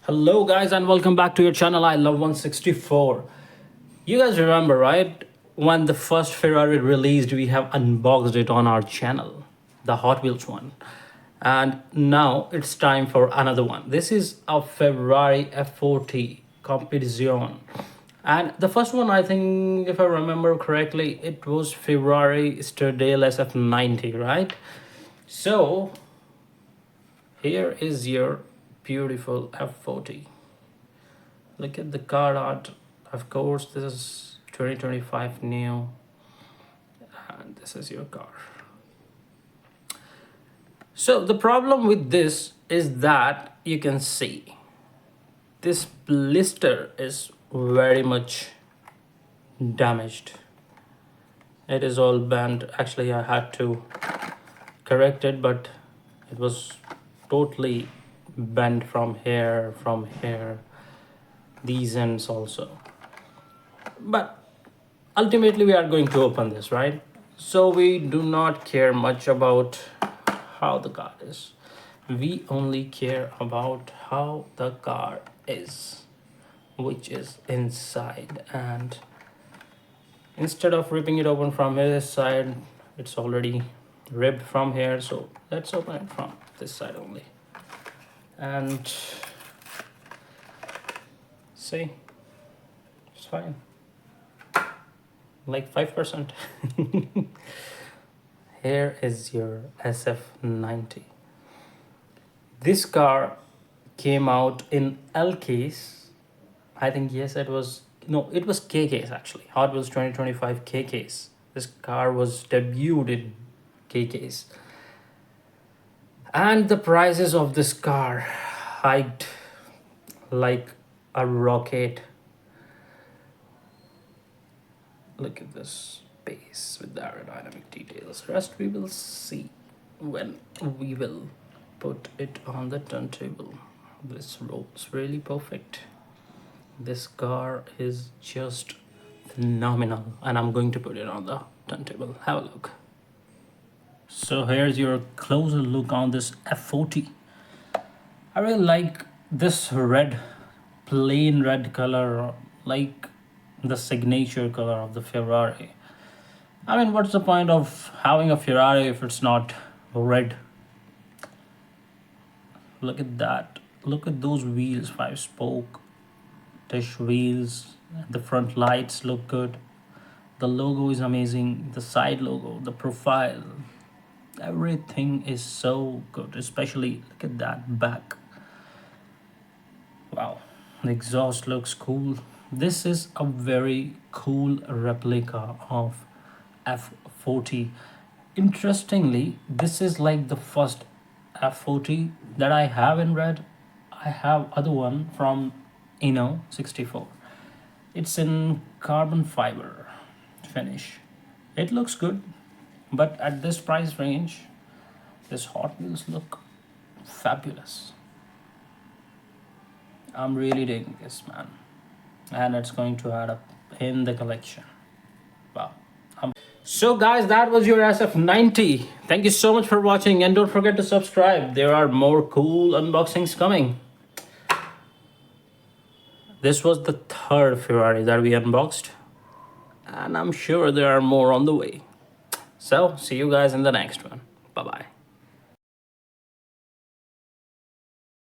Hello guys and welcome back to your channel. I love 164. You guys remember, right? When the first Ferrari released, we have unboxed it on our channel, the Hot Wheels one. And now it's time for another one. This is a Ferrari F40 competizione. And the first one, I think, if I remember correctly, it was Ferrari Turntable SF90, right? So here is your beautiful F40. Look at the car art. Of course, this is 2025 new, and this is your car. So the problem with this is that you can see this blister is very much damaged. It is all bent. Actually, I had to correct it, but it was totally bent from here, these ends also. But ultimately we are going to open this, right? So we do not care much about how the car is. We only care about how the car is, which is inside. And instead of ripping it open from this side, it's already ripped from here, so let's open it from this side only. And see, it's fine, like 5%. Here is your SF90. This car came out in L case. I think, yes, it was, no, it was K case actually. Hot Wheels 2025 K case. This car was debuted in K case. And the prices of this car hiked like a rocket. Look at this base with the aerodynamic details. Rest we will see when we will put it on the turntable. This rolls really perfect. This car is just phenomenal, and I'm going to put it on the turntable. Have a look. So here's your closer look on this F40. I really like this red, plain red color, like the signature color of the Ferrari. I mean, what's the point of having a Ferrari if it's not red? Look at that. Look at those wheels, 5-spoke dish wheels. The front lights look good. The logo is amazing. The side logo, the profile, everything is so good. Especially look at that back. Wow, the exhaust looks cool. This is a very cool replica of F40. Interestingly, this is like the first F40 that I have in red. I have other one from 64. It's in carbon fiber finish. It looks good, but at this price range, this Hot Wheels look fabulous. I'm really digging this, man, and it's going to add up in the collection. Wow. So guys, that was your SF90. Thank you so much for watching, and don't forget to subscribe. There are more cool unboxings coming. This was the third Ferrari that we unboxed, and I'm sure there are more on the way. So see you guys in the next one. Bye bye.